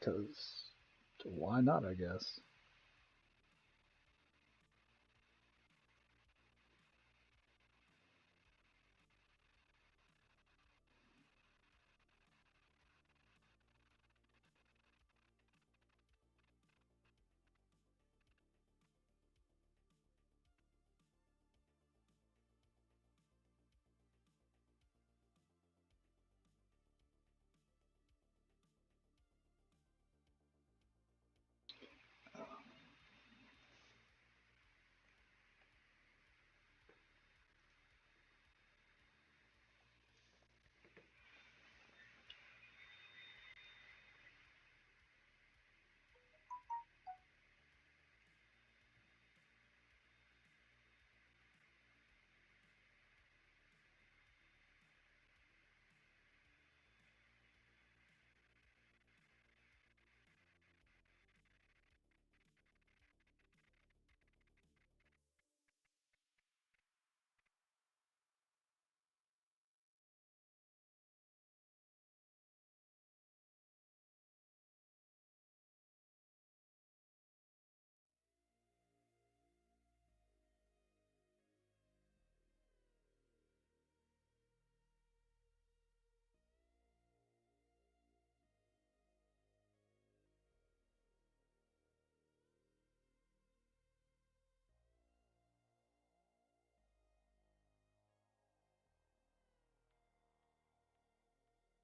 Because why not, I guess.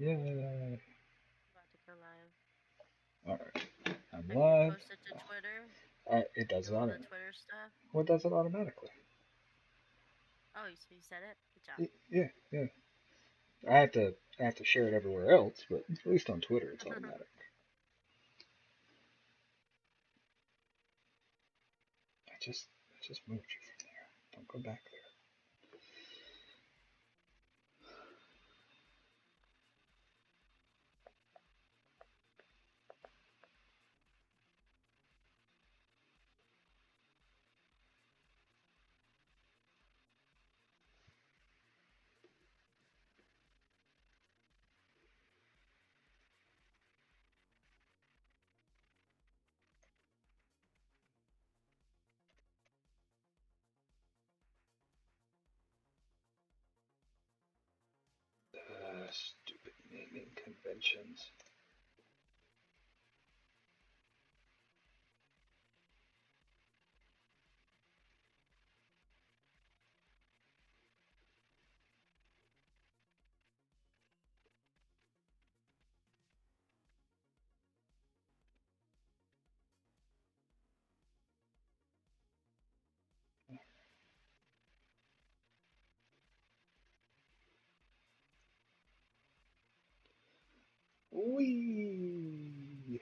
Yay! About to go live. Alright, I'm Have you live. posted to Twitter? It does it Do all auto. the Twitter stuff? What does it automatically? Oh, so you said it? Good job. Yeah, yeah. I have to share it everywhere else, but at least on Twitter it's automatic. I just moved you from there. Don't go back there. Stupid naming conventions. Wee.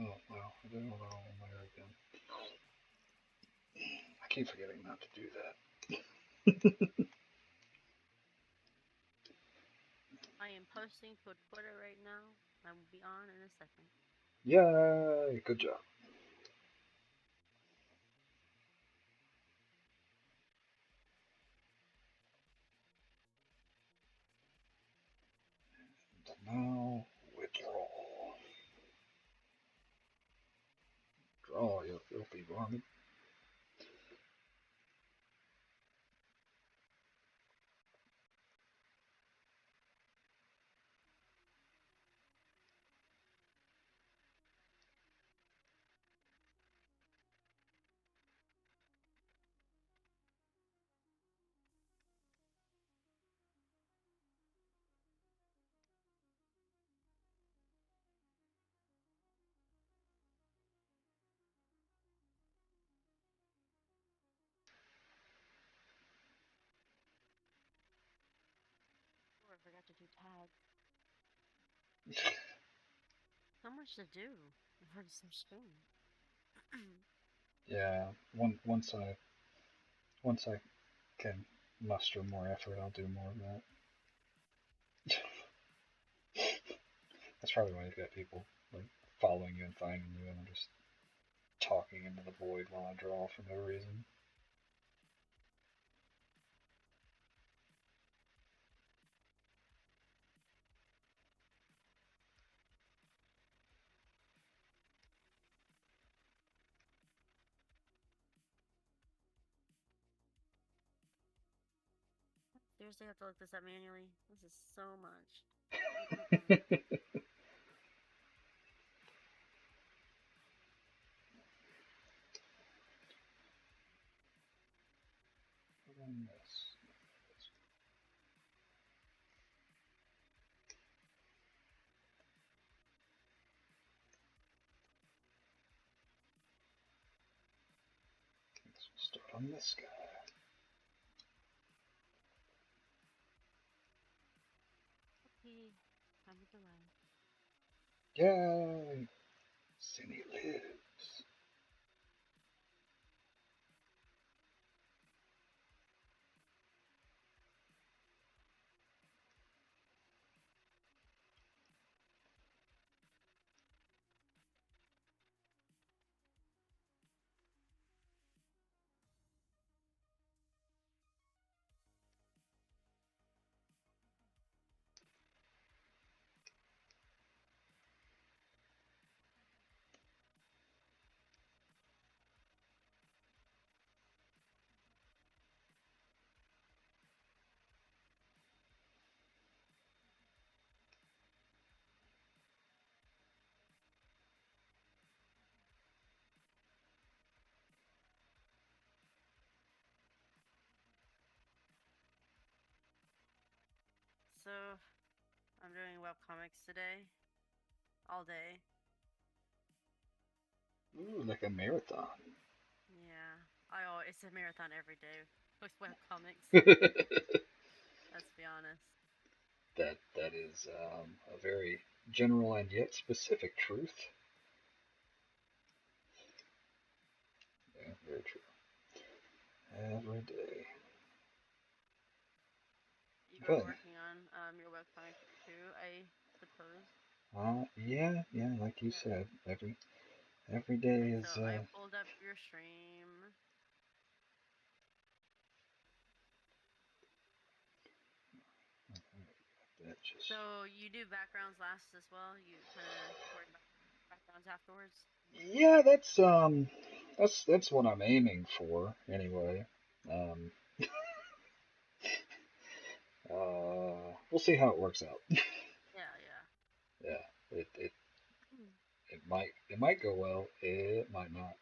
Oh wow, I don't know where again. I keep forgetting not to do that. I am posting to Twitter right now. I will be on in a second. Yay! Good job. Now withdraw. Draw, you filthy varmint. Oh, I forgot to do tags. So much to do. already some spoon. Yeah, once I can muster more effort, I'll do more of that. That's probably why you've got people like following you and finding you, and I'm just talking into the void while I draw for no reason. Seriously, I have to look this up manually. This is so much. Mm-mm-mm. Start on this guy. Okay, time with the light. Yay! Cindy lives. So, I'm doing webcomics today. All day. Ooh, like a marathon. Yeah. It's a marathon every day with webcomics. Let's be honest. That is a very general and yet specific truth. Yeah, very true. Every day. You've been But working on your webcomic too, I suppose. yeah, like you Yeah. said, every day So is I pulled up your stream. that just So you do backgrounds last as well? You kind of worry about backgrounds afterwards? yeah, that's what I'm aiming for anyway. Um, we'll see how it works out. Yeah, yeah. Yeah, it might go well, it might not.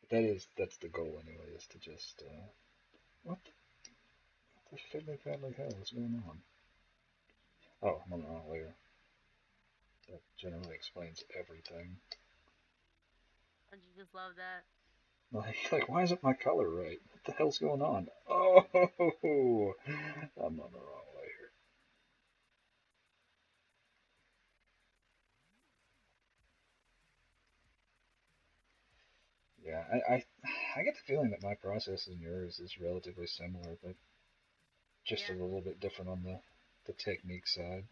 But that's the goal anyway, is to just what the fiddly hell is going on? Oh, I'm on the wrong layer. That generally explains everything. Don't you just love that? Like why isn't my color right? What the hell's going on? Oh, I'm on the wrong layer. Yeah, I get the feeling that my process and yours is relatively similar, but just a Yeah, little bit different on the technique side.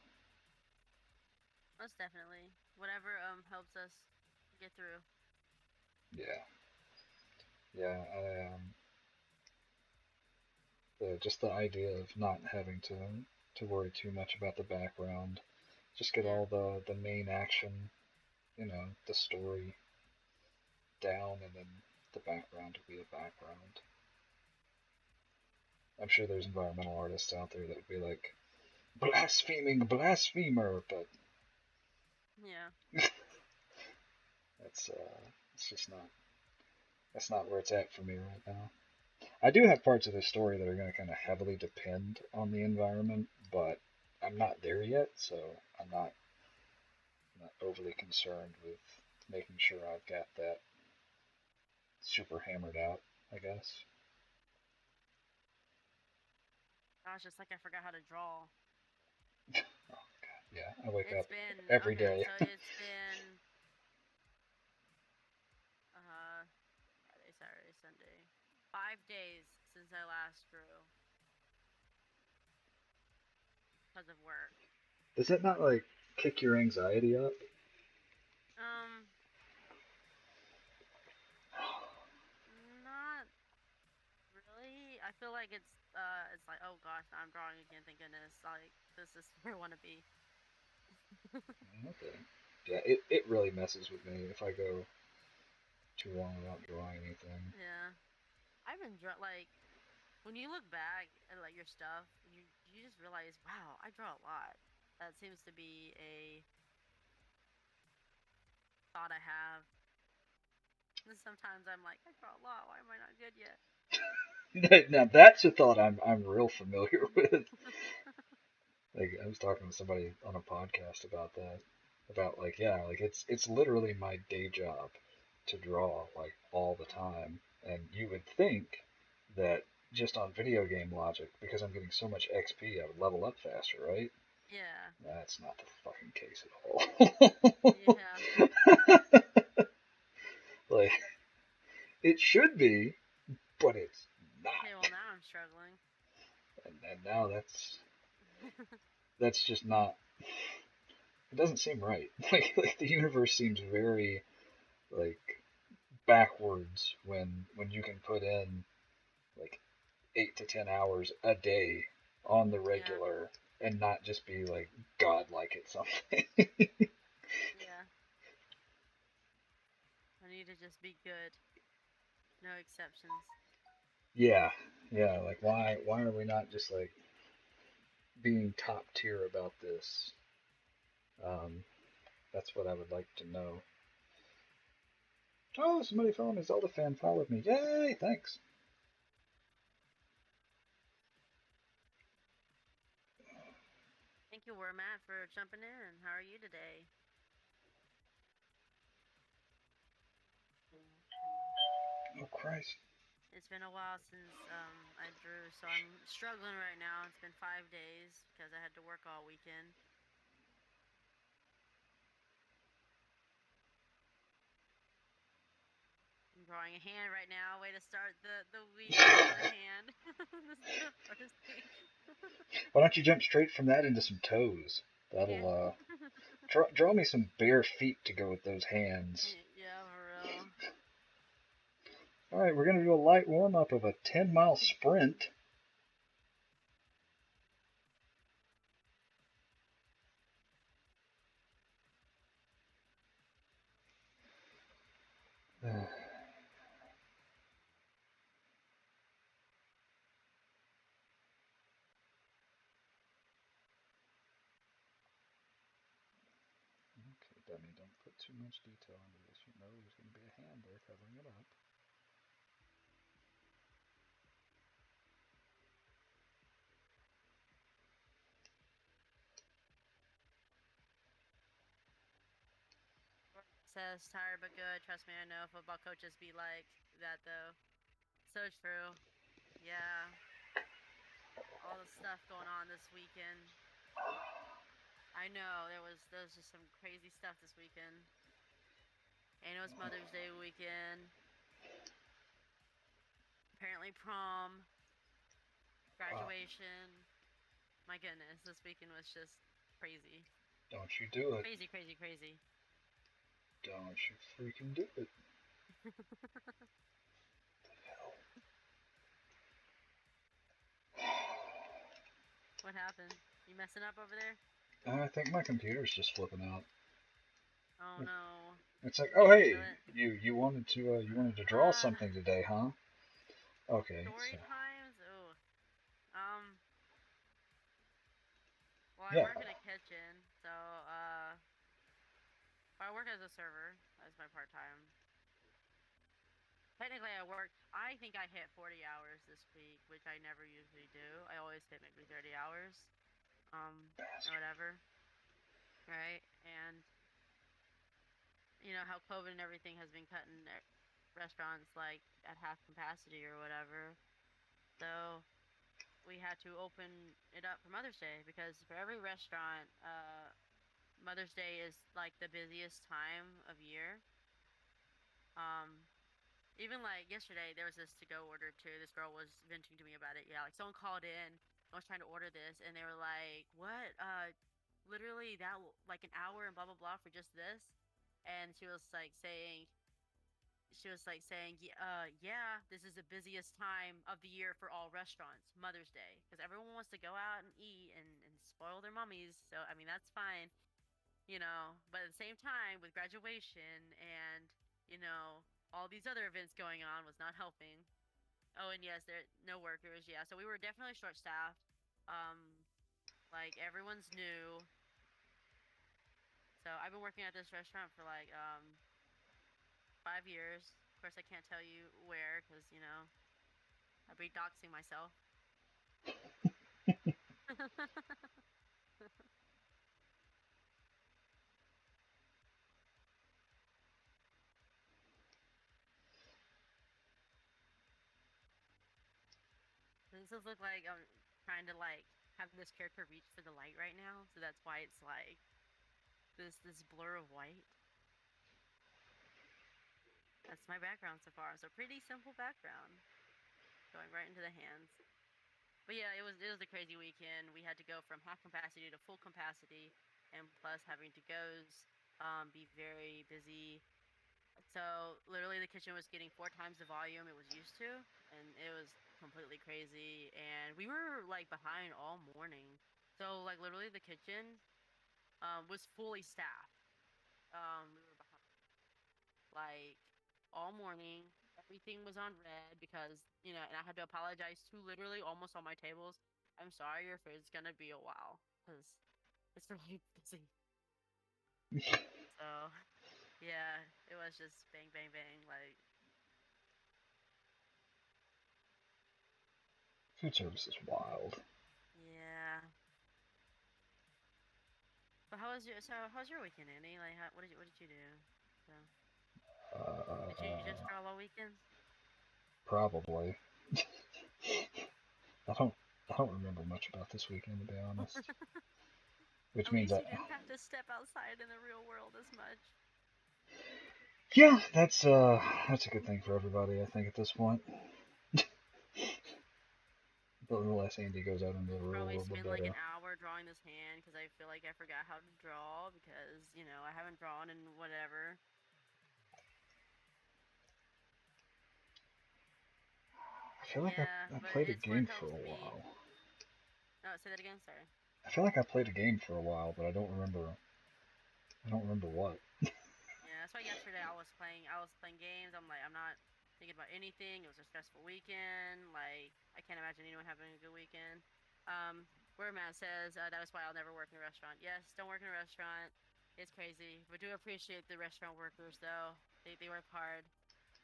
most definitely. Whatever helps us get through. Yeah, yeah. Just the idea of not having to worry too much about the background. Just get Yeah. all the main action, the story down, and then the background to be a background. I'm sure there's environmental artists out there that would be like blaspheming blasphemer, but Yeah. that's it's just not that's not where it's at for me right now. I do have parts of the story that are going to kind of heavily depend on the environment, but I'm not there yet, so I'm not overly concerned with making sure I've got that super hammered out, I guess. Gosh, it's like I forgot how to draw. Oh, God. Yeah, I wake It's up been every okay. day. So it's been uh Friday, Saturday, Sunday, 5 days since I last drew because of work. Does that not like kick your anxiety up? Um, not really. I feel like it's like, oh gosh, I'm drawing again. Thank goodness. Like this is where I want to be. Okay. Yeah, it really messes with me if I go too long without drawing anything. Yeah, I've been like when you look back at like your stuff, you just realize, wow, I draw a lot. That seems to be a thought I have. And sometimes I'm like, I draw a lot. Why am I not good yet? Now that's a thought I'm real familiar with. Like I was talking to somebody on a podcast about that. About like yeah, like it's literally my day job to draw like all the time. And you would think that just on video game logic, because I'm getting so much XP, I would level up faster, right? Yeah, That's not the fucking case at yeah. all. Like it should be, but it's Okay, well not. now I'm struggling. And now that's just not. It doesn't seem right. Like the universe seems very like backwards when you can put in like 8 to 10 hours a day on the Yeah, regular and not just be like godlike at something. yeah. I need to just be good. No exceptions. Yeah, yeah. Like why are we not just like being top tier about this? Um, that's what I would like to know. Oh, somebody followed me. Zelda fan followed me. Yay! Thanks. Thank you, Matt, for jumping in. How are you today? Oh Christ. It's been a while since I drew, so I'm struggling right now. It's been 5 days because I had to work all weekend. I'm drawing a hand right now. Way to start the week with a hand. This is the first week. Why don't you jump straight from that into some toes? Yeah. That'll draw me some bare feet to go with those hands. Yeah, for real. All right, we're gonna do a light warm up of a 10-mile sprint. Okay, dummy, don't put too much detail into this. You know there's going to be a hand there covering it up. Says tired but good. Trust me, I know football coaches be like that though. So true. Yeah. All the stuff going on this weekend. I know there was just some crazy stuff this weekend. I know it's Mother's Day weekend. Apparently prom, Oh, graduation. My goodness, this weekend was just crazy. don't you do it. Crazy, crazy, crazy. Don't you freaking do it. What happened? You messing up over there? I think my computer's just flipping out. Oh no. It's like, You oh can hey, handle it. you wanted to draw Uh, something today, huh? Okay, so Story times. Oh. Um. Well, I yeah. work in a kitchen, so I work as a server as my part time. Technically, I think I hit 40 hours this week, which I never usually do. I always hit maybe 30 hours, or Bastard. whatever, right? And you know how COVID and everything has been cutting restaurants like at half capacity or whatever. So we had to open it up for Mother's Day because for every restaurant, Mother's Day is like the busiest time of year. Um, Even like yesterday, there was this to-go order too. This girl was venting to me about it. Yeah, like someone called in, I was trying to order this, and they were like, "What? Literally like an hour and blah blah blah for just this?" And she was like saying, yeah, this is the busiest time of the year for all restaurants, Mother's Day, because everyone wants to go out and eat and spoil their mummies. So I mean, that's fine, But at the same time, with graduation and all these other events going on, was not helping. Oh, and yes, there no workers. Yeah, so we were definitely short staffed. Like everyone's new. So I've been working at this restaurant for like 5 years. Of course, I can't tell you where because I'd be doxing myself. This does look like I'm trying to like have this character reach for the light right now, so that's why it's like this blur of white. That's my background so far. So pretty simple background, going right into the hands. But yeah, it was a crazy weekend. We had to go from half capacity to full capacity, and plus having to goes be very busy. So literally, the kitchen was getting 4 times the volume it was used to, and it was completely crazy. And we were like behind all morning. So like literally, the kitchen was fully staffed. We were behind like all morning. Everything was on red because and I had to apologize to literally almost all my tables. I'm sorry, your food's gonna be a while because it's really busy. So yeah, it was just bang, bang, bang. Like Food service is wild. yeah. But how's your weekend, Andy? Like, what did you do? So, did you just Uh, draw all weekend? Probably. I don't. I don't remember much about this weekend, to be honest. Which At means least that. you didn't have to step outside in the real world as much. Yeah, that's a good thing for everybody. I think at this point, the less Andy goes out into the real Probably world, the spend like an better. hour drawing this hand because I feel like I forgot how to draw because I haven't drawn in whatever. I feel like Yeah, I but played a it's what game for helps a me. while. Oh, say that again. Sorry. I feel like I played a game for a while, but I don't remember. I don't remember what. Yeah, that's why yesterday I was playing games. I'm like, I'm not thinking about anything. It was a stressful weekend. Like, I can't imagine anyone having a good weekend. Where Matt says that was why I'll never work in a restaurant. Yes, don't work in a restaurant. It's crazy, but do appreciate the restaurant workers though. They work hard.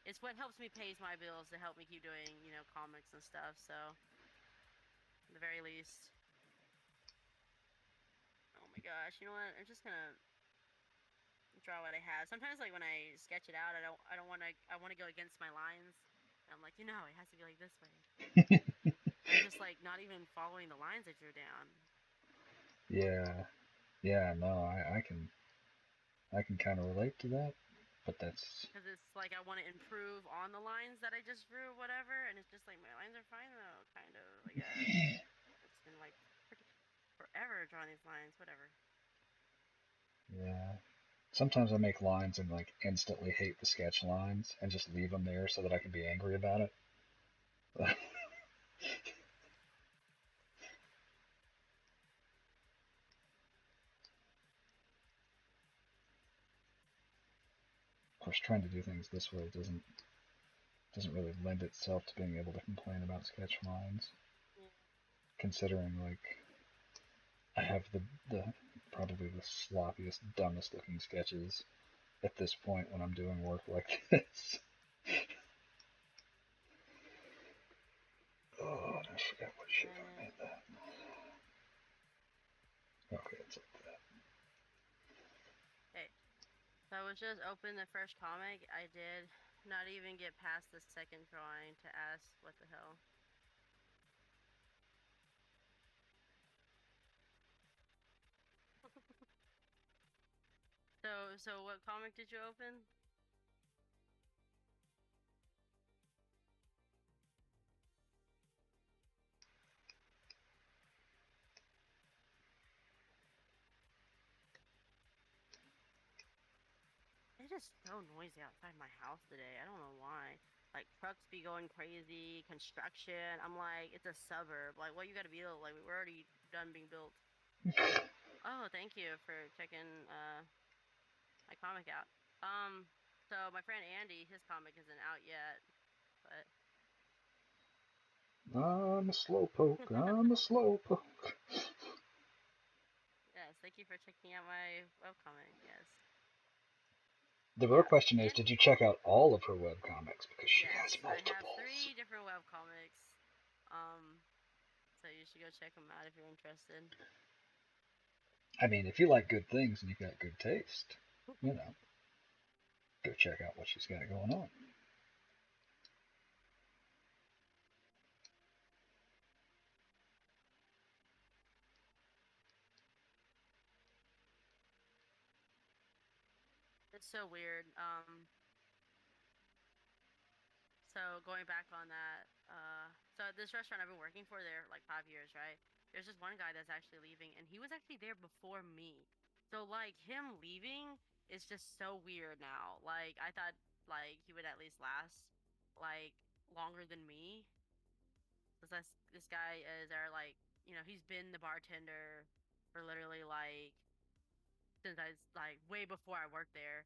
It's what helps me pays my bills to help me keep doing comics and stuff. So, at the very least. Oh my gosh, you know what? I'm just gonna draw what I have. Sometimes like when I sketch it out, I don't want to I want to go against my lines. And I'm like, it has to be like this way. I'm just like not even following the lines I drew down. Yeah, yeah, no, I can kind of relate to that, but that's Because it's like I want to improve on the lines that I just drew, whatever, and it's just like my lines are fine though, kind of, I guess. It's been like pretty forever drawing these lines, whatever. yeah. Sometimes I make lines and like instantly hate the sketch lines and just leave them there so that I can be angry about it. Of course, trying to do things this way doesn't really lend itself to being able to complain about sketch lines, Yeah. considering like I have the probably the sloppiest, dumbest looking sketches at this point when I'm doing work like this. Oh, and I forgot what shape I And made that. Okay, it's like that. hey, so I was just opening the first comic. I did not even get past the second drawing to ask what the hell. So what comic did you open? It's just so noisy outside my house today. I don't know why. Like trucks be going crazy, construction. I'm like, it's a suburb. Like, what you gotta build? Like, we're already done being built. Oh, thank you for checking my comic out. So my friend Andy, his comic isn't out yet, but I'm a slowpoke. I'm a slowpoke. yes, thank you for checking out my webcomic. Yes. The real Yeah. question is, And did you check out all of her webcomics? Because she has yes, I have multiples. 3 different webcomics. Um, so you should go check them out if you're interested. I mean, if you like good things and you've got good taste, you know, go check out what she's got going on. It's so weird. So going back on that, so this restaurant I've been working for there like 5 years, right? There's just one guy that's actually leaving, and he was actually there before me. So like him leaving is just so weird now. Like I thought like he would at least last like longer than me. Cause this guy is our like he's been the bartender for literally like since I was like way before I worked there.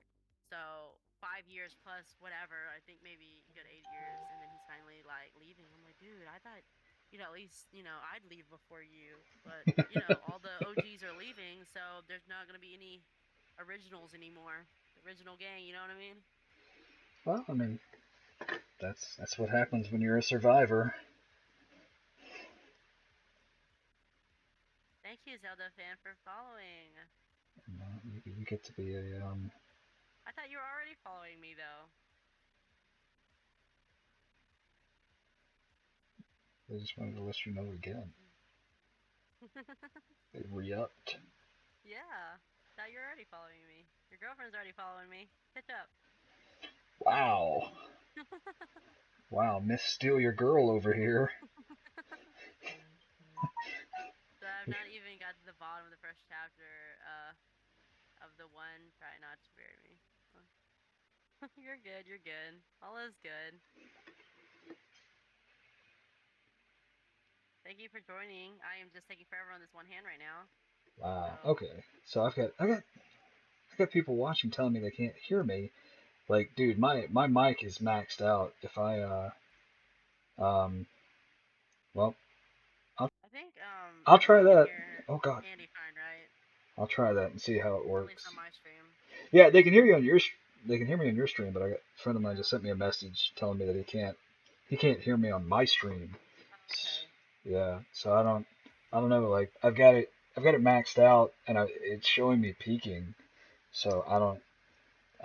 So 5 years plus whatever, I think maybe a good 8 years, and then he's finally like leaving. I'm like, dude, I thought at least I'd leave before you, but all the OGs are leaving, so there's not gonna be any originals anymore. Original gang, you know what I mean? Well, I mean, that's what happens when you're a survivor. Thank you, Zelda fan, for following. You get to be a I thought you were already following me though. They just wanted to let you know again. They re-upped. Yeah, thought you're already following me. Your girlfriend's already following me. Catch up. Wow. Wow, Miss Steal Your Girl over here. So I've not even got to the bottom of the first chapter of the one Try Not to Bury Me. You're good, you're good. All is good. Thank you for joining. I am just taking forever on this one hand right now. So Wow. Okay. So I've got people watching telling me they can't hear me. Like, dude, my mic is maxed out. If I um well, I'll I think I'll try you can that. hear Oh God. Andy fine, right? I'll try that and see how it At least works. on my stream. Yeah, they can hear me on your stream, but a friend of mine just sent me a message telling me that he can't hear me on my stream. Okay. Yeah, so I don't know. Like I've got it maxed out, and it's showing me peaking. So I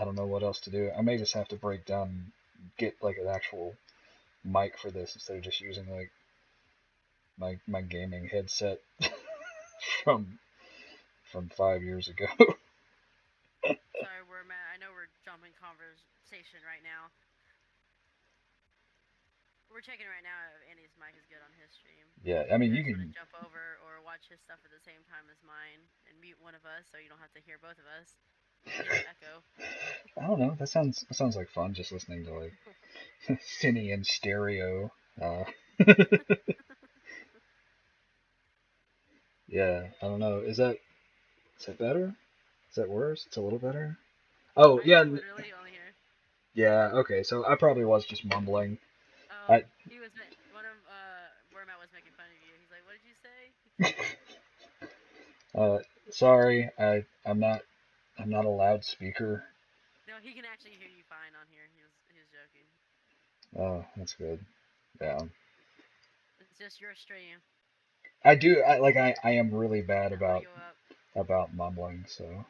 don't know what else to do. I may just have to break down and get like an actual mic for this instead of just using like my gaming headset from from 5 years ago. Sorry, I know we're jumping conversation right now. We're checking right now if Andy's mic is good on his stream. Yeah, I If you mean you guys want to can. jump over or watch his stuff at the same time as mine and mute one of us so you don't have to hear both of us. Echo. I don't know. That sounds like fun. Just listening to like Cine in stereo. Uh, yeah, I don't know. Is that better? Is that worse? It's a little better. Oh I yeah, can literally only hear. yeah. Okay, so I probably was just mumbling. Oh, I he was one of where Matt was making fun of you. He's like, "What did you say?" He can't hear. uh, sorry. I'm not a loudspeaker. No, he can actually hear you fine on here. He was joking. Oh, that's good. Yeah. It's just your stream. I do. I am really Turn bad the about audio up. mumbling, so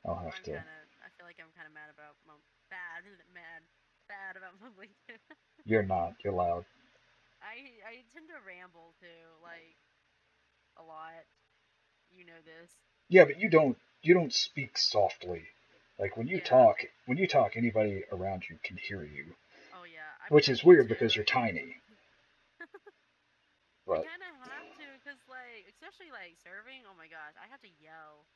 I'll have to. I feel like I'm kind of mad about bad about mumbling too. You're not. You're loud. I tend to ramble too, like a lot. You know this. Yeah, but you don't speak softly. Like Yeah. when you talk, anybody around you can hear you, Oh yeah. I mean, which with is me weird because too. you're tiny. I But kind of have to, cause like, especially like serving. Oh my gosh, I have to yell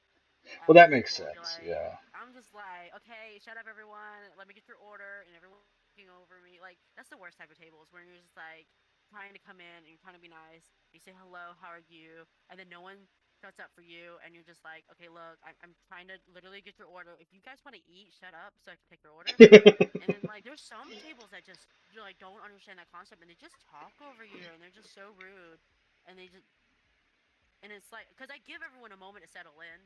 well, at that makes people. Be sense. like, Yeah. I'm just like, okay, shut up, everyone. Let me get your order, and everyone's looking over me. Like, that's the worst type of tables where you're just like trying to come in and you're trying to be nice. You say hello, how are you, and then no one shuts up for you, and you're just like, okay, look, I'm trying to literally get your order. If you guys want to eat, shut up so I can take your order. And then like there's some tables that just like don't understand that concept and they just talk over you and they're just so rude and they just and it's like because I give everyone a moment to settle in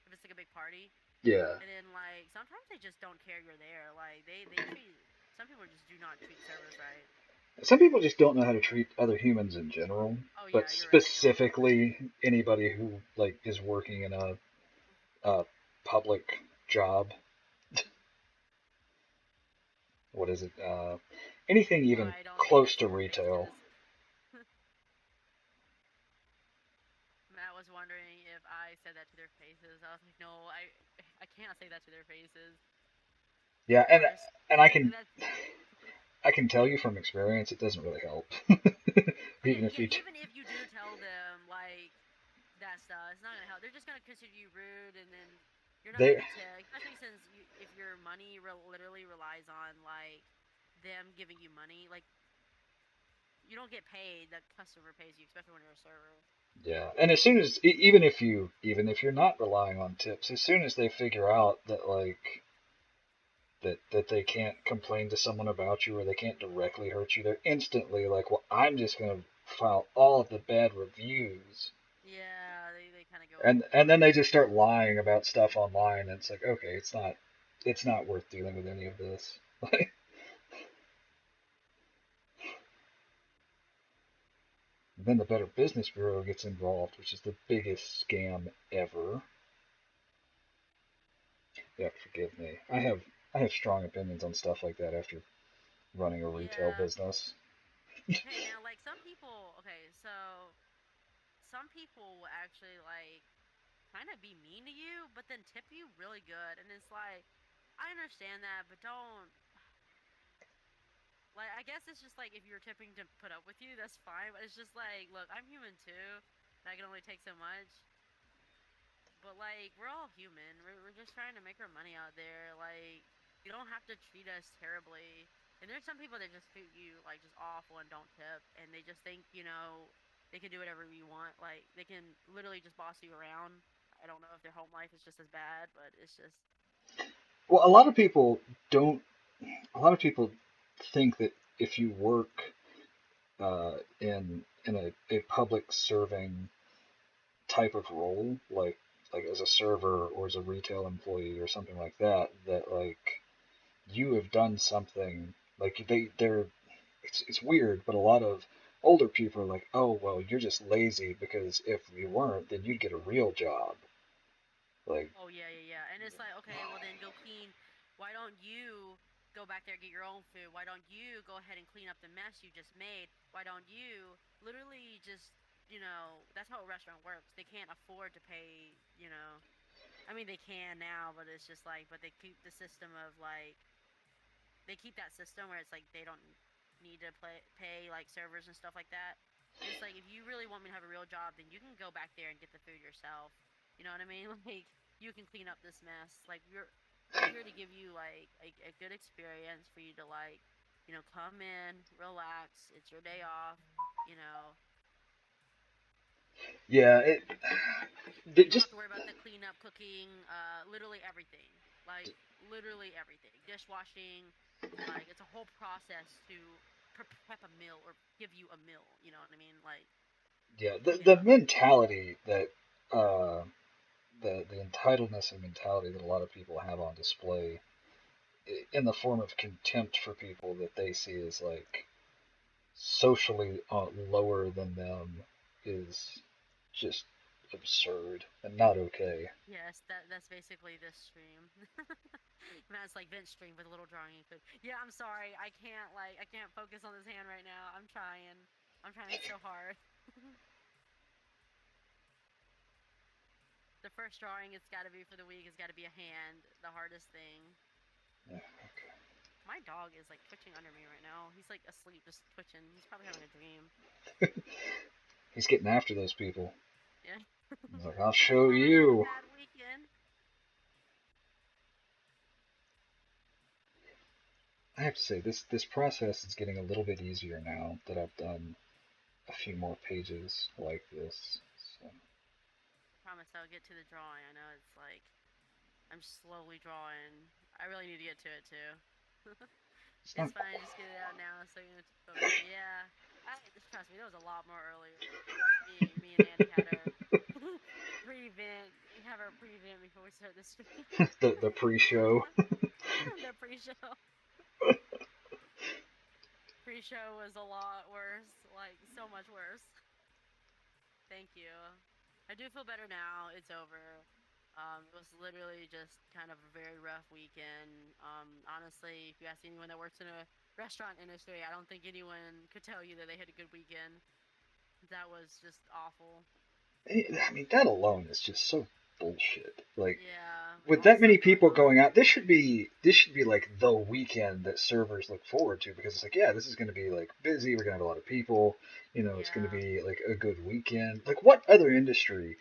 if it's like a big party Yeah. and then like sometimes they just don't care you're there like they treat some people just do not treat servers right. Some people just don't know how to treat other humans in general, Oh but yeah, you're right. 100%. specifically anybody who like is working in a public job. What is it? Anything So even I don't say close that to to their retail. faces. Matt was wondering if I said that to their faces. I was like, no, I can't say that to their faces. Yeah, Of course. and And that's I can tell you from experience, it doesn't really help. oh yeah, Even if yeah. you, Even if you do tell them like that stuff, it's not gonna help. They're just gonna consider you rude, and then you're not gonna they, get to, especially since if your money literally relies on like them giving you money, like you don't get paid. The customer pays you, especially when you're a server. yeah, and as soon as even if you're not relying on tips, as soon as they figure out that like that they can't complain to someone about you or they can't directly hurt you, they're instantly like, well, I'm just gonna file all of the bad reviews, Yeah, they kind of go and then overboard. they just start lying about stuff online. And it's like, okay, it's not worth dealing with any of this. Then the Better Business Bureau gets involved, which is the biggest scam ever. You have to forgive me. I have strong opinions on stuff like that after running a retail Yeah. business. Okay, now like some people. Okay, so some people will actually like kind of be mean to you, but then tip you really good, and it's like I understand that, but don't like I guess it's just like if you're tipping to put up with you, that's fine. But it's just like, look, I'm human too. And I can only take so much. But like we're all human. We're just trying to make our money out there. Like you don't have to treat us terribly. And there's some people that just treat you like just awful and don't tip, and they just think they can do whatever you want. Like they can literally just boss you around. I don't know if their home life is just as bad, but it's just Well, a lot of people don't. A lot of people think that if you work in a public serving type of role, like as a server or as a retail employee or something like that, that like you have done something like they're it's weird, but a lot of older people are like, oh well, you're just lazy because if you weren't, then you'd get a real job. Like, oh yeah, yeah, yeah. And it's like, okay, well then go clean. Why don't you go back there and get your own food? Why don't you go ahead and clean up the mess you just made? Why don't you literally just, that's how a restaurant works. They can't afford to pay. I mean they can now, but it's just like but they keep the system of like they keep that system where it's like they don't need to pay like servers and stuff like that. And it's like if you really want me to have a real job, then you can go back there and get the food yourself. You know what I mean? Like you can clean up this mess. Like we're here to give you like a good experience for you to like, come in, relax. It's your day off. You know, yeah, you it don't just have to worry about the cleanup, cooking, literally everything. Like literally everything. Dishwashing, like it's a whole process to prep a meal or give you a meal. You know what I mean? Like yeah, clean it the up. mentality that uh, the entitledness and mentality that a lot of people have on display in the form of contempt for people that they see as like socially lower than them is just absurd and not okay. Yes, that's basically this stream. Matt's like Vince stream with a little drawing included. Yeah, I'm sorry. I can't focus on this hand right now. I'm trying. I'm trying so hard. The first drawing it's got to be for the week has got to be a hand, the hardest thing. Yeah, okay. My dog is like twitching under me right now. He's like asleep, just twitching. He's probably having a dream. He's getting after those people. Yeah. He's like, I'll He doesn't show want to have a you. bad weekend. I have to say, this process is getting a little bit easier now that I've done a few more pages like this. So Promise I'll get to the drawing. I know it's like I'm slowly drawing. I really need to get to it too. it's It's not. fine, just get it out now. So yeah, just trust me. There was a lot more earlier. Me and Andy had our pre-event. We have our pre-event before we start the stream. The pre-show. The pre-show. Pre-show was a lot worse. Like so much worse. Thank you. I do feel better now. It's over. It was literally just kind of a very rough weekend. Honestly, if you ask anyone that works in a restaurant industry, I don't think anyone could tell you that they had a good weekend. That was just awful. I mean, that alone is just so bullshit. Like, Yeah, with all the that many stuff going people on. going out, this should be like the weekend that servers look forward to because it's like, yeah, this is going to be like busy. We're going to have a lot of people. It's going to Yeah, be like a good weekend. Like, what other industry,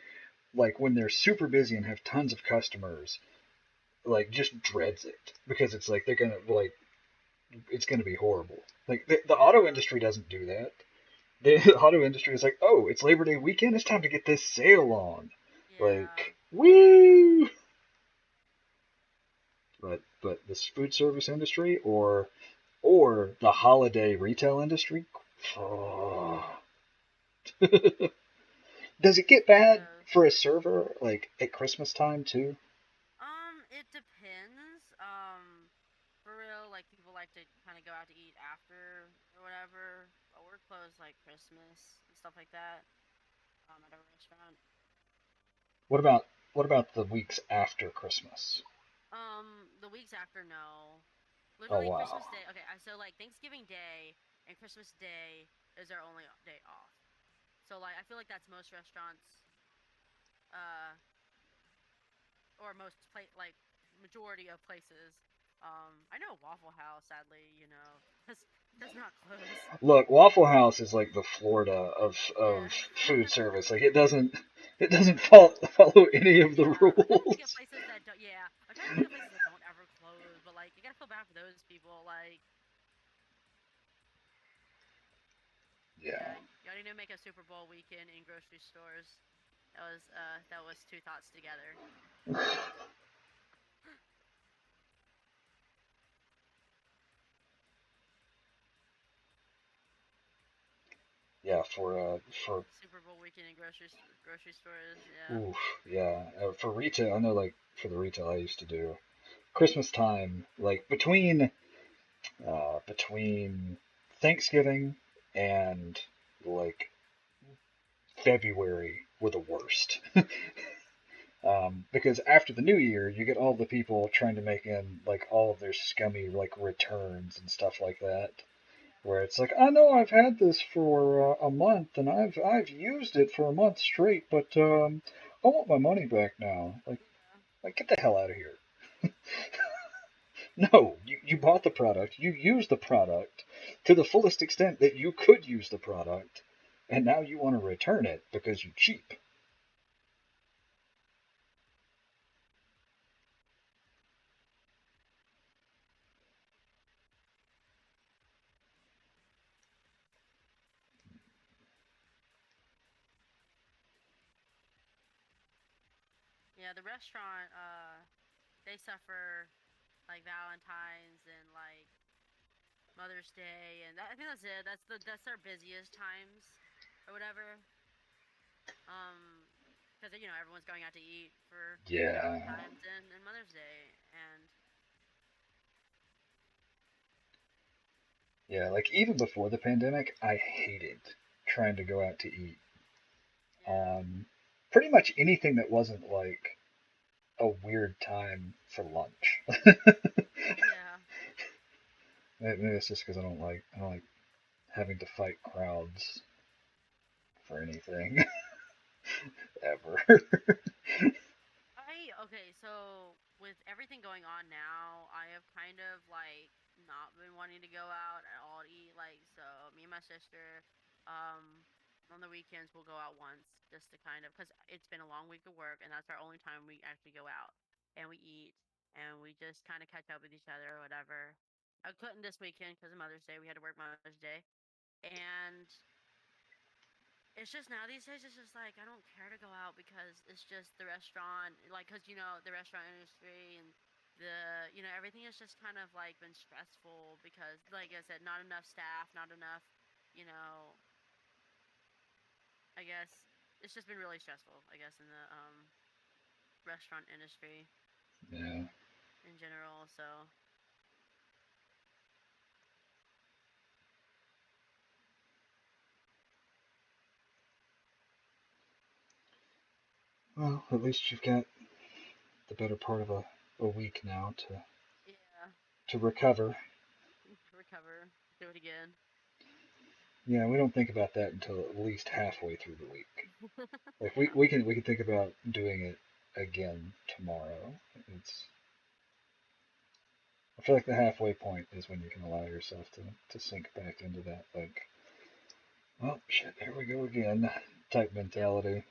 like when they're super busy and have tons of customers, like just dreads it because it's like they're gonna like it's gonna be horrible. Like the auto yeah, industry doesn't do that. The auto industry is like, oh, it's Labor Day weekend. It's time to get this sale on. yeah. Like, woo! But this food service industry or the holiday retail industry, oh. Does it get It bad does. for a server like at Christmas time too? It depends. For real, like people like to kind of go out to eat after or whatever. But we're closed like Christmas and stuff like that. At a restaurant. What about what about the weeks after Christmas? The weeks after, no. Oh Literally wow. Christmas Day. Okay, so like Thanksgiving Day and Christmas Day is our only day off. So like I feel like that's most restaurants, uh, or most like majority of places. I know Waffle House, sadly, does not close. Look, Waffle House is like the Florida of Yeah. food service. Like it doesn't follow any of the Yeah, I'm trying to think of rules. places that don't. Yeah, I'm trying to think of places that don't ever close. But like, you gotta feel bad for those people. Like, Yeah. yeah, y'all need to make a Super Bowl weekend in grocery stores. That was two thoughts together. Yeah, for Super Bowl weekend in grocery stores. Yeah. oof, yeah, for retail, I know like for the retail I used to do Christmas time, like between Thanksgiving and like February were the worst. Because after the new year, you get all the people trying to make in like all of their scummy like returns and stuff like that, where it's like, I know I've had this for a month and I've used it for a month straight, but I want my money back now. Yeah. Like get the hell out of here. No, you bought the product, you used the product to the fullest extent that you could use the product, and now you want to return it because you're cheap. Yeah. The restaurant, they suffer like Valentine's and like Mother's Day, and I think that's it. That's our busiest times, or whatever. Because everyone's going out to eat for Yeah. Valentine's and Mother's Day, and Yeah, like even before the pandemic, I hated trying to go out to eat yeah, on pretty much anything that wasn't like a weird time for lunch. yeah, Maybe it's just because I don't like having to fight crowds for anything ever. So with everything going on now, I have kind of like not been wanting to go out at all to eat. Like, so me and my sister, um, on the weekends we'll go out once just to kind of, because it's been a long week of work, and that's our only time we actually go out and we eat and we just kind of catch up with each other or whatever. I couldn't this weekend because of Mother's Day. We had to work Mother's Day, and it's just now these days it's just like I don't care to go out because it's just the restaurant, like, because the restaurant industry and everything has just kind of like been stressful because, like I said, not enough staff, not enough, you know I guess it's just been really stressful, I guess, in the restaurant industry Yeah. in general. So Well, at least you've got the better part of a week now yeah, to recover. recover, do it again. Yeah, we don't think about that until at least halfway through the week. Like we, Yeah. we can think about doing it again tomorrow. It's I feel like the halfway point is when you can allow yourself to sink back into that like, oh shit, here we go again type Yep. mentality.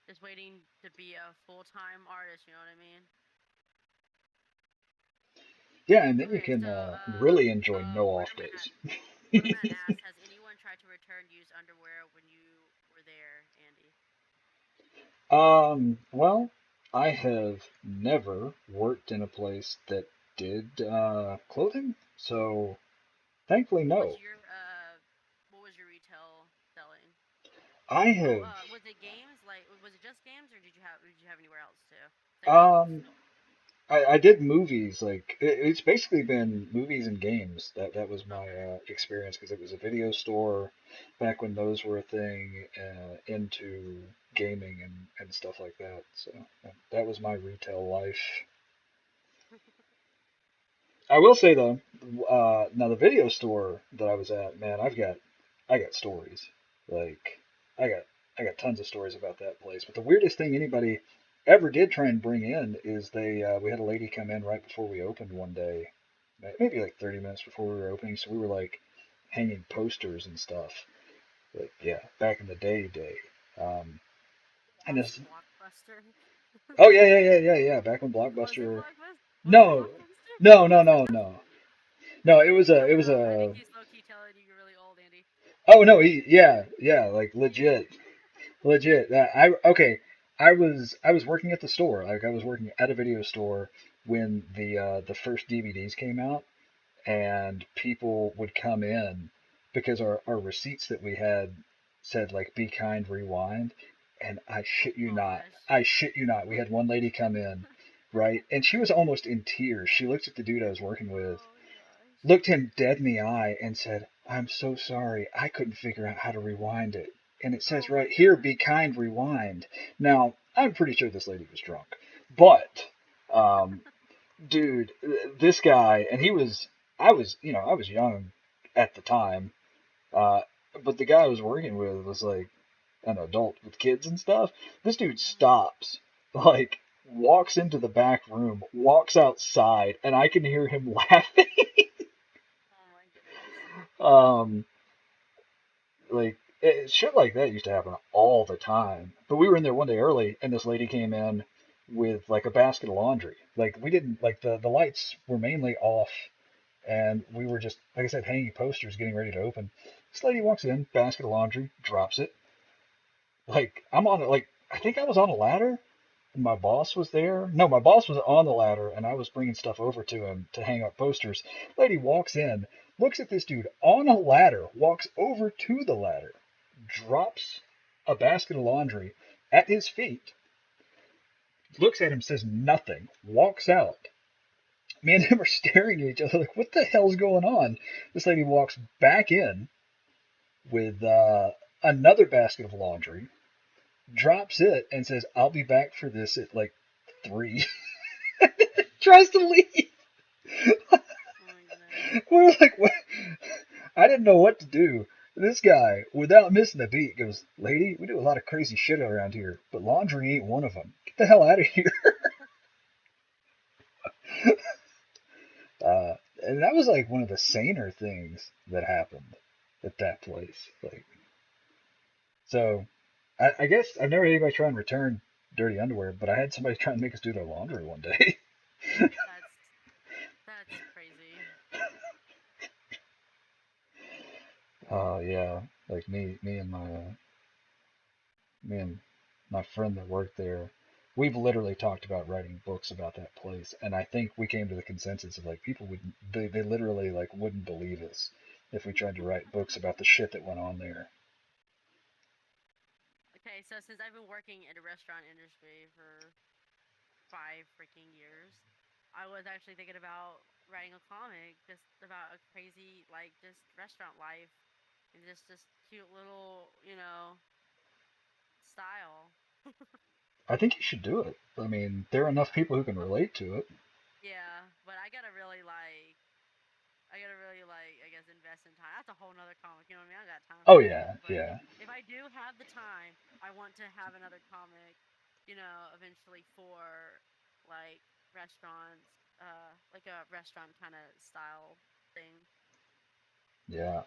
Just waiting to be a full-time artist, you know what I mean? Yeah, and then you Okay, can so really enjoy no off days. Where I'm at asks, has anyone tried to return used underwear when you were there, Andy? Well, I have never worked in a place that did clothing, so thankfully What was no. your retail selling? I Oh, have was it games? Like, was it just games, or did you have anywhere else too? The games. um I did movies like it's basically been movies and games. That was my Okay. experience because it was a video store back when those were a thing, into gaming and stuff like that. So that was my retail life. I will say though, now the video store that I was at, man, I got stories. Like I got I got tons of stories about that place. But the weirdest thing anybody ever did try and bring in is we had a lady come in right before we opened one day, maybe like 30 minutes before we were opening. So we were like hanging posters and stuff. But yeah, back in the day. Um, and Watch this, Blockbuster. oh yeah. Back when Was it Blockbuster. Blockbuster? Was it No, Blockbuster? no, no, no, no. No, it Coming was up. I a think he's low key telling you you're really old, Andy. Oh no, yeah, like legit. That I okay. I was working at the store. Like I was working at a video store when the first DVDs came out, and people would come in because our receipts that we had said like "Be kind, rewind," and Oh gosh. I shit you not. We had one lady come in, right, and she was almost in tears. She looked at the dude I was working with, Oh gosh. looked him dead in the eye and said, "I'm so sorry. I couldn't figure out how to rewind it. And it says Oh right my here, gosh. be kind, rewind." Now, I'm pretty sure this lady was drunk. But, um, dude, this guy, and I was young at the time, uh, but the guy I was working with was like an adult with kids and stuff. This dude stops, like, walks into the back room, walks outside, and I can hear him laughing. Oh my goodness. Um, shit like that used to happen all the time. But we were in there one day early, and this lady came in with like a basket of laundry. Like we didn't like the lights were mainly off, and we were just like I said, hanging posters, getting ready to open. This lady walks in, basket of laundry, drops it. Like I'm on it. Like I think I was on a ladder, and my boss was there. No, my boss was on the ladder, and I was bringing stuff over to him to hang up posters. Lady walks in, looks at this dude on a ladder, walks over to the ladder, drops a basket of laundry at his feet, looks at him, says nothing, walks out. Me and him are staring at each other like, what the hell's going on? This lady walks back in with another basket of laundry, drops it, and says, "I'll be back for this at like 3." Tries to leave. Oh my goodness. We're like, what? I didn't know what to do. This guy, without missing a beat, goes, "Lady, we do a lot of crazy shit around here, but laundry ain't one of them. Get the hell out of here." Uh, and that was like one of the saner things that happened at that place. Like, so I guess I've never had anybody try and return dirty underwear, but I had somebody try and make us do their laundry one day. That's that's crazy. Oh yeah, like me and my friend that worked there, we've literally talked about writing books about that place, and I think we came to the consensus of like people would they literally like wouldn't believe us if we tried to write books about the shit that went on there. Okay, so since I've been working in the restaurant industry for 5 freaking years, I was actually thinking about writing a comic just about a crazy, like, just restaurant life and just this cute little, style. I think you should do it. I mean, there are enough people who can relate to it. Yeah, but I gotta really, I guess, invest in time. That's a whole nother comic, you know what I mean? I got time Oh for yeah, that. But yeah. if I do have the time, I want to have another comic, eventually for, like, restaurants, like a restaurant kind of style thing. Yeah,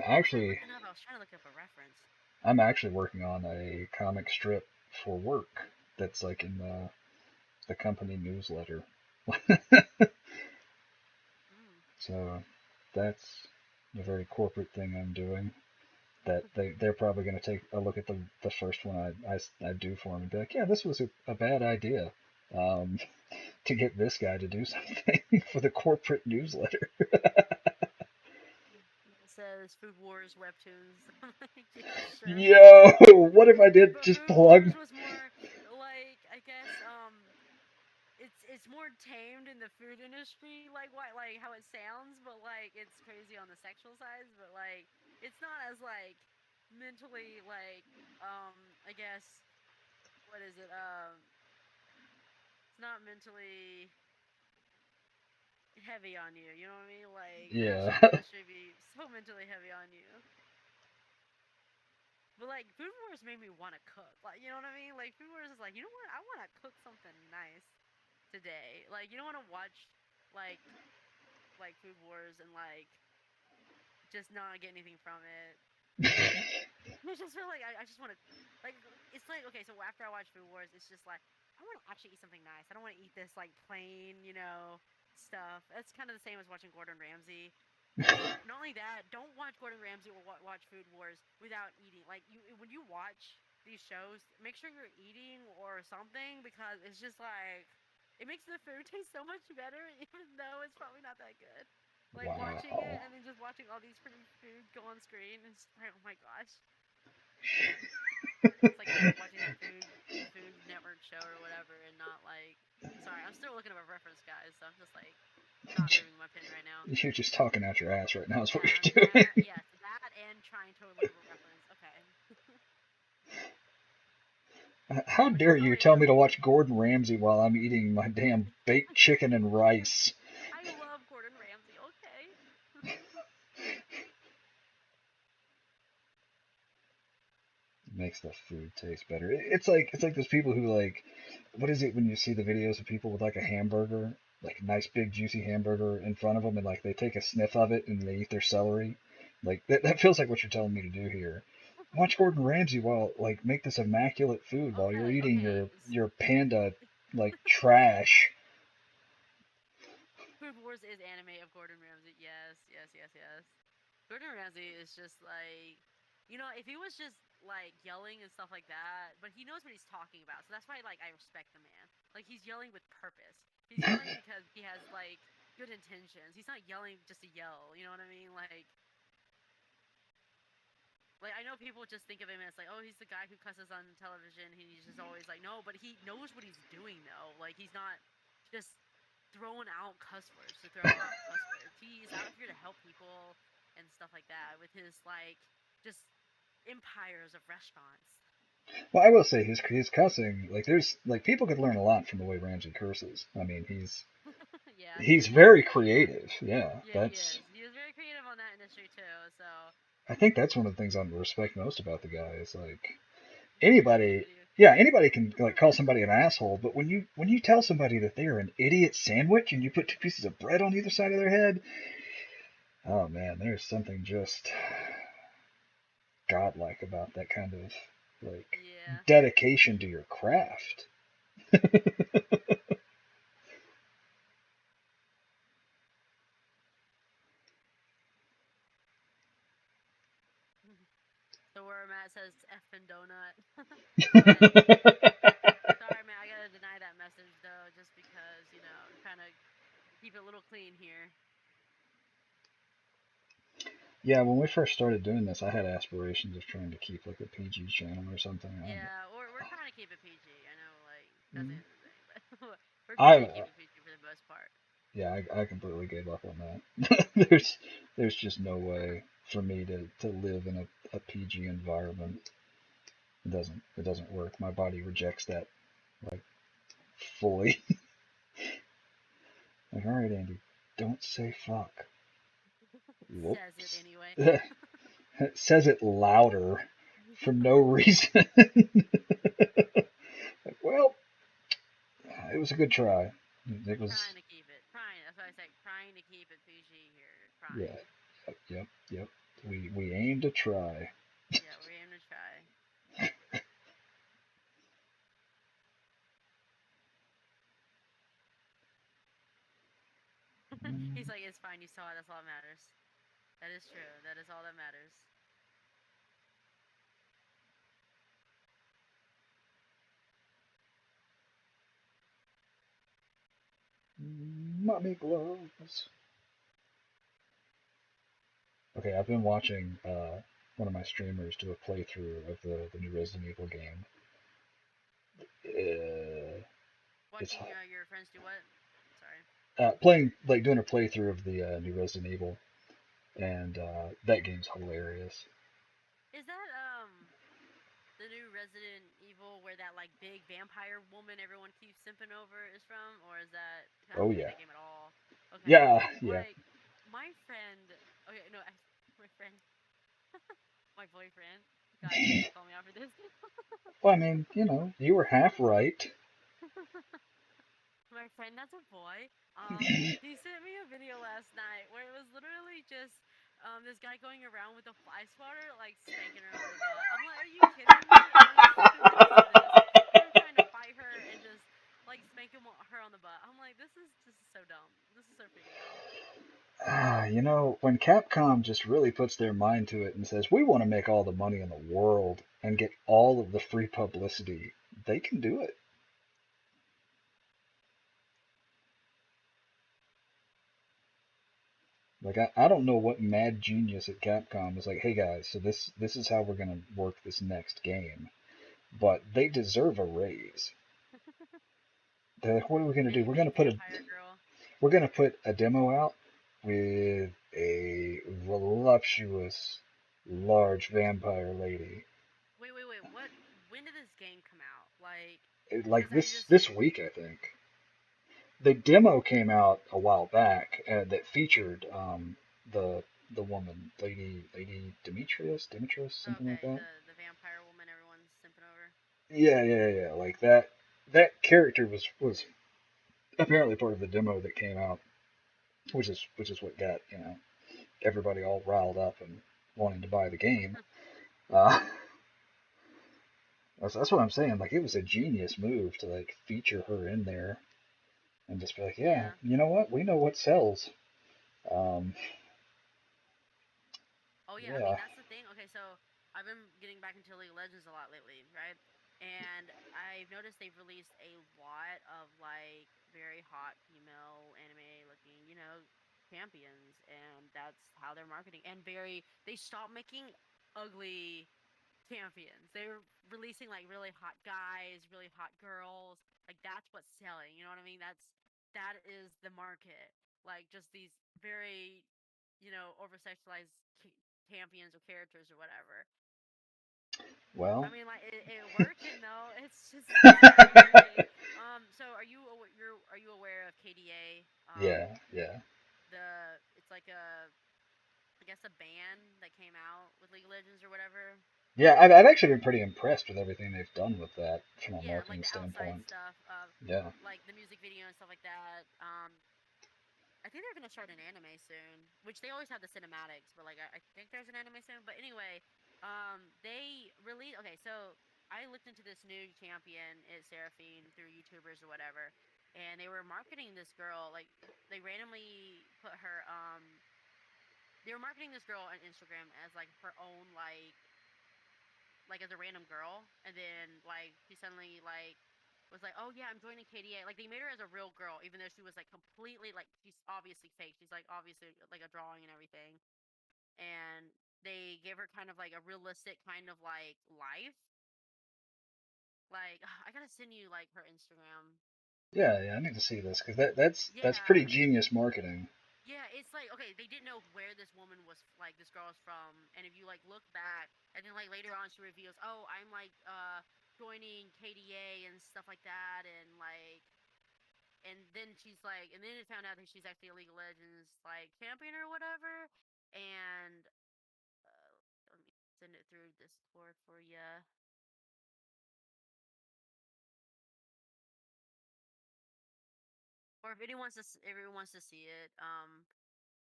What was I looking up? I was trying to look up a reference. I'm actually working on a comic strip for work that's like in the company newsletter. Mm. So that's a very corporate thing I'm doing. That they're probably going to take a look at the first one I do for them and be like, yeah, this was a bad idea um, to get this guy to do something for the corporate newsletter. It says Food Wars webtoons. I'm like, yeah, sure. Yo, what if I did But just Food plug? Wars was more like, I guess, it's more tamed in the food industry, like what, like how it sounds, but like it's crazy on the sexual sides, but like it's not as like mentally like, I guess, what is it? It's not mentally heavy on you. You know what I mean? Like the Yeah. restaurant industry be so mentally heavy on you. But like Food Wars made me want to cook. Like, you know what I mean? Like Food Wars is like, you know what? I want to cook something nice today. Like, you don't want to watch like Food Wars and like just not get anything from it. I just feel like I just want to, like, it's like, okay, so after I watch Food Wars, it's just like I want to actually eat something nice. I don't want to eat this like plain, stuff. It's kind of the same as watching Gordon Ramsay. And then not only that, don't watch Gordon Ramsay or watch Food Wars without eating. Like, you when you watch these shows, make sure you're eating or something, because it's just like it makes the food taste so much better, even though it's probably not that good. Like watching it Wow. and then just watching all these pretty food go on screen, it's like, oh my gosh, it's like watching the Food Network show or whatever, and not like. Sorry, I'm still looking at my reference, guys. So I'm just like not moving my pen right now. You're just talking out your ass right now, is what Yeah, you're doing. yes, that and trying to remember reference. Okay. How Which is dare you already tell me to annoying. watch Gordon Ramsay while I'm eating my damn baked chicken and rice? I love Gordon Ramsay, okay? Makes the food taste better. It's like those people who like, what is it when you see the videos of people with like a hamburger, like a nice big juicy hamburger in front of them, and like they take a sniff of it and they eat their celery. Like that feels like what you're telling me to do here. Watch Gordon Ramsay while like make this immaculate food while you're Okay, eating okay. your panda like trash. Food Wars is anime of Gordon Ramsay. Yes, yes, yes, yes. Gordon Ramsay is just like, if he was just like yelling and stuff like that, but he knows what he's talking about. So that's why, like, I respect the man. Like, he's yelling with purpose. He's yelling because he has like good intentions. He's not yelling just to yell. You know what I mean? Like, I know people just think of him as like, oh, he's the guy who cusses on television. He's just always like, no, but he knows what he's doing though. Like, he's not just throwing out cuss words to throw out cuss words. He's out here to help people and stuff like that with his like just empires of restaurants. Well, I will say his cussing, like there's like people could learn a lot from the way Ramsay curses. I mean, he's Yeah, he's he is very very creative. Yeah, yeah, he that's is. He is very creative on that history too. So I think that's one of the things I respect most about the guy is like the anybody. creativity. Yeah, anybody can like call somebody an asshole, but when you tell somebody that they are an idiot sandwich and you put two pieces of bread on either side of their head, oh man, there's something just godlike about that kind of like Yeah. dedication to your craft. So where Matt says effing donut, but sorry, man, I gotta deny that message though, just because trying to keep it a little clean here. Yeah, when we first started doing this, I had aspirations of trying to keep like a PG channel or something. Yeah, we're trying to keep it PG. I know, like that's the end of the thing, but we're trying to I keep it PG for the most part. yeah, I completely gave up on that. There's just no way for me to live in a PG environment. It doesn't work. My body rejects that like fully. Like, all right, Andy, don't say fuck. Says it Whoops. anyway. It says it louder for no reason. Like, well, it was a good try. It was, Trying to keep it. Trying. That's why I said trying to keep it PG here. yeah, Trying. yep. We aim to try. Yeah, we're aiming to try. He's like, it's fine. You saw it. That's all that matters. That is true. That is all that matters. Mommy gloves. Okay, I've been watching one of my streamers do a playthrough of the new Resident Evil game. Uh, it's Watching your friends do what? Sorry. playing like doing a playthrough of the new Resident Evil, and that game's hilarious. Is that the new Resident Evil where that like big vampire woman everyone keeps simping over is from, or is that? I Oh haven't played yeah, that game at all. Okay, yeah. like my friend. Okay, no, my friend, my boyfriend. God, please don't call me out for this. Well, I mean, you were half right. My friend that's a boy, he sent me a video last night where it was literally just this guy going around with a fly swatter, like spanking her on the butt. I'm like, are you kidding me? I'm like, there's 2 minutes of this. Him trying to fight her and just like spanking her on the butt. I'm like, this is so dumb. This is so freaking dumb. When Capcom just really puts their mind to it and says, we want to make all the money in the world and get all of the free publicity, they can do it. Like, I don't know what mad genius at Capcom was like, hey guys, so this is how we're going to work this next game. But they deserve a raise. They're like, what are we going to do? Big We're going big to put a vampire girl. we're going to put a demo out with a voluptuous, large vampire lady. Wait. What? When did this game come out? Like, Like cause I this just this week, I think. The demo came out a while back that featured the woman, Lady Demetrius, something like okay that. the vampire woman everyone's simping over. Yeah. Like that character was apparently part of the demo that came out, which is what got everybody all riled up and wanting to buy the game. Uh, that's what I'm saying. Like it was a genius move to like feature her in there and just be like, yeah, Yeah. you know what? We know what sells. Um, Oh yeah, I mean yeah. that's the thing. Okay, so I've been getting back into League of Legends a lot lately, right? And I've noticed they've released a lot of like very hot female anime looking, champions, and that's how they're marketing. And they stopped making ugly champions. They're releasing like really hot guys, really hot girls. Like that's what's selling. You know what I mean? That is the market. Like just these very, over sexualized champions or characters or whatever. I Well, mean, like it working though. It's very working. So are you aware of KDA? yeah. It's like a guess a band that came out with League of Legends or whatever. Yeah, I've actually been pretty impressed with everything they've done with that from a Yeah, like marketing the outside standpoint. stuff of Yeah. like the music video and stuff like that. I think they're gonna start an anime soon, which they always have the cinematics, but like I think there's an anime soon. But anyway, they released. Okay, so I looked into this new champion at Seraphine through YouTubers or whatever, and they were marketing this girl. Like they randomly put her. They were marketing this girl on Instagram as like her own like as a random girl, and then like she suddenly like was like, oh yeah, I'm joining KDA. Like they made her as a real girl, even though she was like completely like she's obviously fake. She's like obviously like a drawing and everything, and they gave her kind of like a realistic kind of like life. Like I gotta send you like her Instagram. Yeah, yeah, I need to see this because that's pretty Yeah, genius marketing. yeah, it's like okay, they didn't know where this woman was like this girl was from, and if you like look back, and then like later on she reveals, oh, I'm like joining KDA and stuff like that, and like, and then she's like, and then it found out that she's actually a League of Legends like champion or whatever, and let me send it through Discord for you, or if anyone wants to, if everyone wants to see it,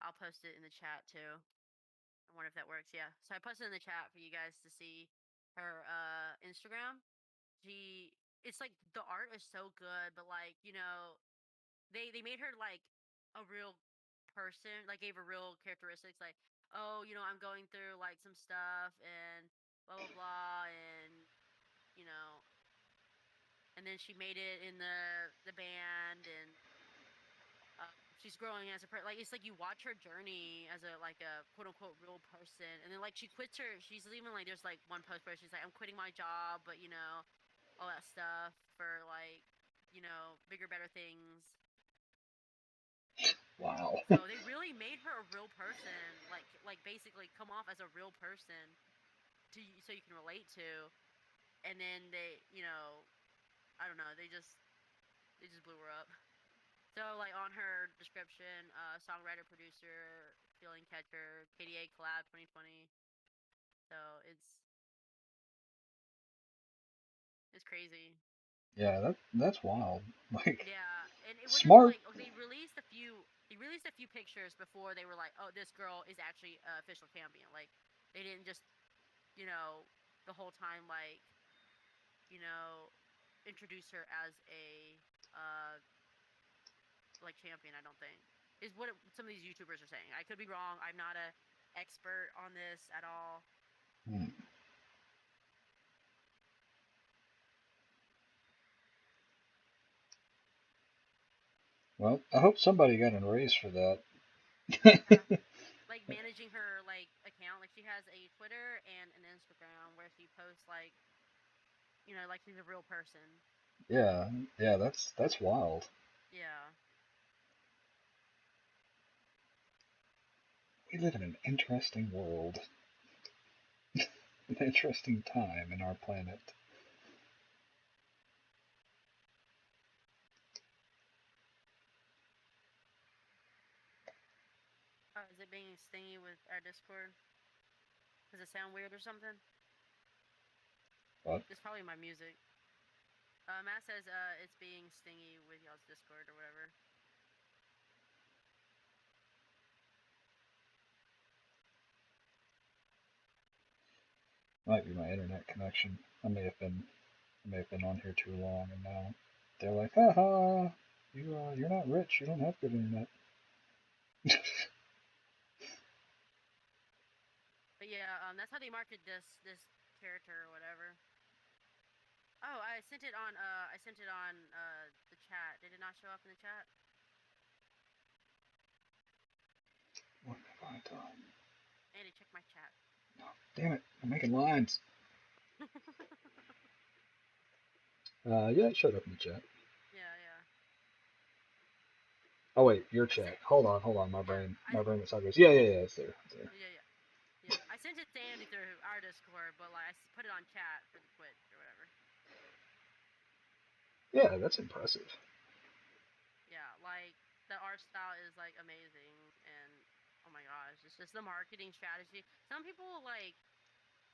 I'll post it in the chat too. I wonder if that works. Yeah. So I posted in the chat for you guys to see her Instagram. She it's like the art is so good, but like, they made her like a real person, like gave her real characteristics like, oh, I'm going through like some stuff and blah blah blah and you know, and then she made it in the band and she's growing as a person. Like it's like you watch her journey as a like a quote unquote real person, and then like she quits her. She's even like there's like one post where she's like, I'm quitting my job, but all that stuff for like bigger better things. Wow. So they really made her a real person, like basically come off as a real person so you can relate to, and then I don't know, they just blew her up. So like on her description, songwriter, producer, feeling catcher, KDA collab 2020. So it's crazy. Yeah, that's wild. Like Yeah, and it wasn't smart. like they released a few pictures before they were like, oh, this girl is actually an official champion. Like they didn't just you know the whole time like you know introduce her as a uh like champion. I don't think is what some of these YouTubers are saying. I could be wrong. I'm not a expert on this at all. Hmm. Well, I hope somebody got an raise for that. Yeah. Like managing her like account. Like she has a Twitter and an Instagram where she posts like like she's a real person. Yeah, yeah, that's wild. Yeah. We live in an interesting world, an interesting time in our planet. Is it being stingy with our Discord? Does it sound weird or something? But It's probably my music. Matt says it's being stingy with y'all's Discord or whatever. might be my internet connection. I may have been on here too long, and now they're like, haha, you're not rich. You don't have good internet. But yeah, that's how they market this character or whatever. Oh, I sent it on the chat. Did it not show up in the chat? What have I done? Andy, check my chat. No, damn it! I'm making lines. Yeah, it showed up in the chat. Yeah, yeah. Oh wait, your I chat. sent. Hold on. My Yeah, brain, my brain went sideways. Yeah, yeah, yeah. It's there. It's there. yeah, yeah, yeah. I sent it to Andy through our Discord, but like put it on chat for the Twitch or whatever. Yeah, that's impressive. Yeah, like the art style is like amazing, and oh my gosh, it's just the marketing strategy. Some people like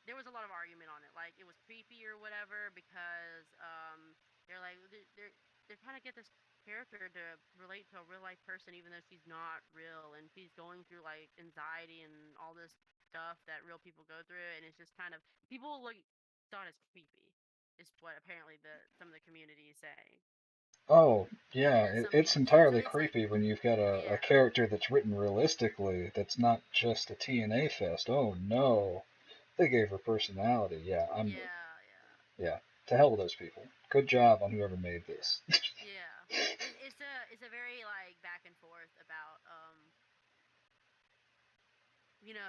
there was a lot of argument on it, like it was creepy or whatever because they're like they're trying to get this character to relate to a real life person even though she's not real and she's going through like anxiety and all this stuff that real people go through and it's just kind of people like thought it's creepy is what apparently the some of the community is saying. Oh, And yeah, then some it's people did. So entirely it's like, creepy when you've got a yeah, character that's written realistically that's not just a TNA fest. Oh no, they gave her personality. yeah, yeah, Yeah, to hell with those people. Good job on whoever made this. yeah. It's a very like back and forth about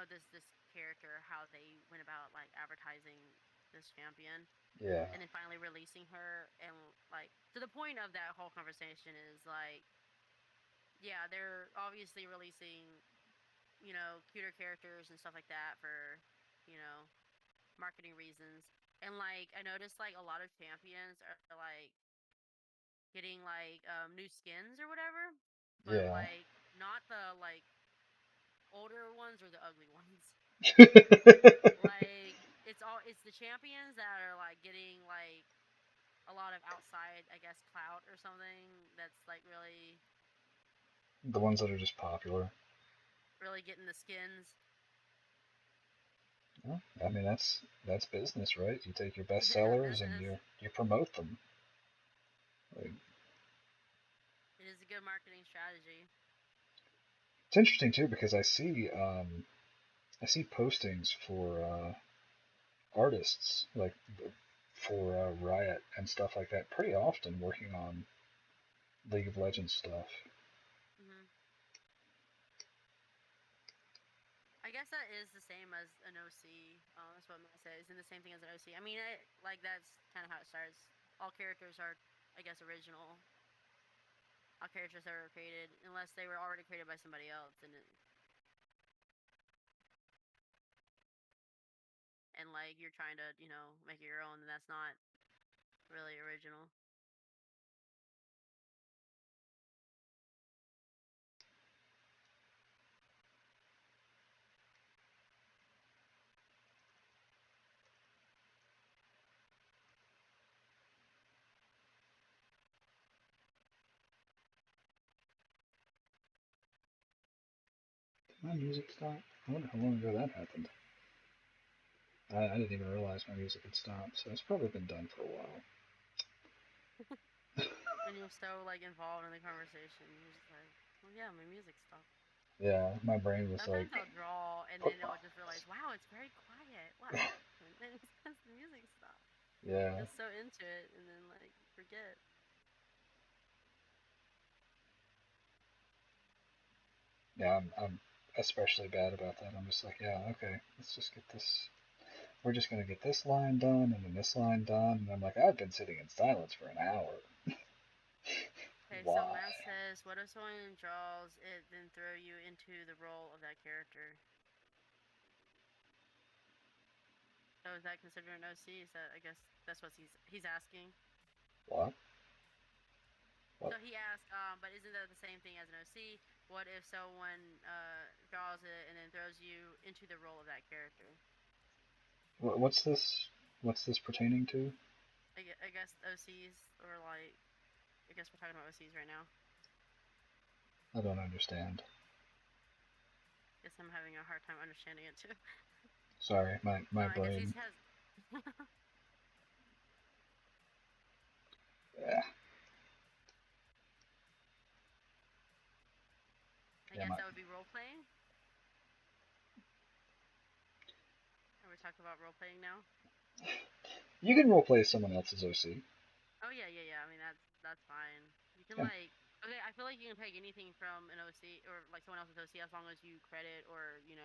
this character how they went about like advertising this champion Yeah, and then finally releasing her and like to the point of that whole conversation is like yeah they're obviously releasing cuter characters and stuff like that for marketing reasons and like I noticed like a lot of champions are like getting like new skins or whatever but yeah. like not the like older ones or the ugly ones. Like it's the champions that are like getting like a lot of outside, I guess, clout or something that's like really The ones that are just popular. really getting the skins. Well, I mean, that's business, right? You take your best Yeah, sellers and business. you promote them. Like, It is a good marketing strategy. it's interesting too because I see postings for artists like for Riot and stuff like that pretty often working on League of Legends stuff. hmm I guess that is the same as an OC. That's what Matt said. It's in the same thing as an OC. I mean, like that's kind of how it starts. All characters are, I guess, original. All characters that were created, unless they were already created by somebody else, and like you're trying to, make it your own, and that's not really original. Did my music stop? I wonder how long ago that happened. I didn't even realize my music had stopped, so it's probably been done for a while. When you're so like involved in the conversation, you're just like, well, yeah, my music stopped. Yeah, my brain was like, Sometimes I'll draw and put then my. I'll just realize, wow, it's very quiet. What happened? And it's because the music stopped. Yeah, You're just so into it, and then like you forget. yeah, I'm especially bad about that. I'm just like, yeah, okay, let's just get this. We're just gonna get this line done and then this line done, and I'm like, I've been sitting in silence for an hour. Okay, so Why? Matt says, what if someone draws it, then throw you into the role of that character? So is that considered an OC? Is that I guess that's what he's asking. What? What? So he asked, but isn't that the same thing as an OC? What if someone draws it and then throws you into the role of that character? What's this? What's this pertaining to? I guess OCs or like I guess we're talking about OCs right now. I don't understand. Guess I'm having a hard time understanding it too. Sorry, my I guess he brain. has. Yeah, I yeah, guess that would be role playing. Are we talking about role playing now? you can roleplay someone else's OC. Oh yeah, yeah, yeah. I mean that's fine. You can Yeah, like okay. I feel like you can take anything from an OC or like someone else's OC as long as you credit or you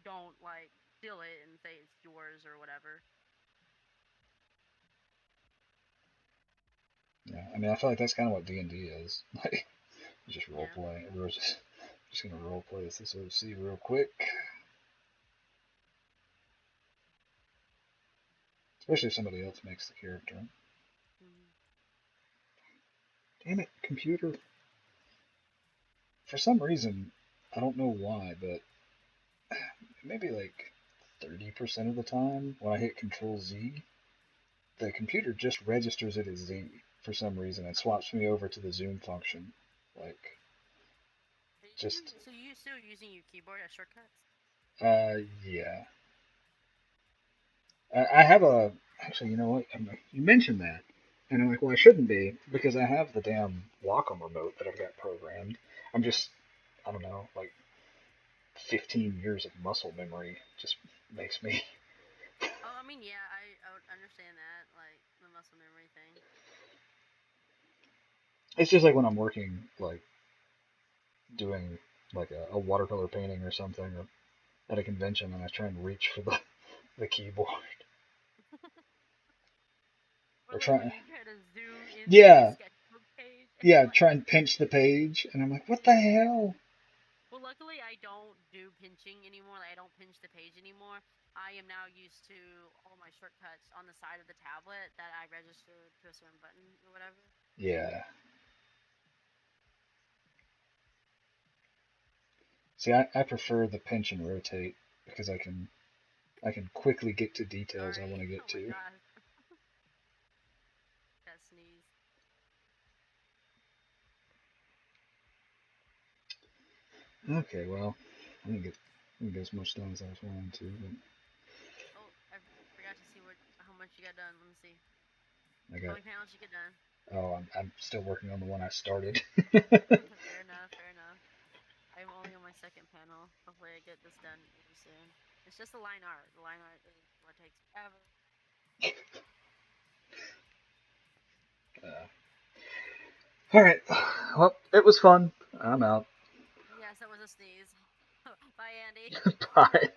don't like steal it and say it's yours or whatever. yeah. I mean, I feel like that's kind of what D&D is. Like, just Yeah. roleplay. We're just gonna roleplay this OC real quick. Especially if somebody else makes the character. Mm-hmm. Damn it, computer. For some reason, I don't know why, but maybe like 30% of the time when I hit Control Z, the computer just registers it as Z for some reason and swaps me over to the zoom function. Like, just, So you still using your keyboard as shortcuts? yeah. I have a, actually, you know what? You mentioned that. And I'm like, well, I shouldn't be because I have the damn Wacom remote that I've got programmed. I'm Yeah. just, I don't know, like 15 years of muscle memory just makes me. Oh, I mean, yeah, I would understand that, like the muscle memory thing. It's just like when I'm working, like doing like a watercolor painting or something, or at a convention, and I try and reach for the keyboard. Or Or like when try, you try to zoom into your yeah, sketchbook page. yeah, try and pinch the page, and I'm like, what the hell? Well, luckily I don't do pinching anymore. Like, I don't pinch the page anymore. I am now used to all my shortcuts on the side of the tablet that I registered to a certain button or whatever. Yeah. See, I prefer the pinch and rotate because I can quickly get to details I want Sorry. to get Oh my to. god. That sneeze. Okay, well, I didn't get as much done as I was wanting to, Oh, I forgot to see how much you got done. Let me see. but I How got. many panels you get done? Oh, I'm still working on the one I started. Fair enough, fair enough. I'm only on my second panel. Hopefully I get this done really soon. It's just the line art. The line art is what takes forever. uh, all right. Well, it was fun. I'm out. Yes, that was a sneeze. Bye, Andy. Bye.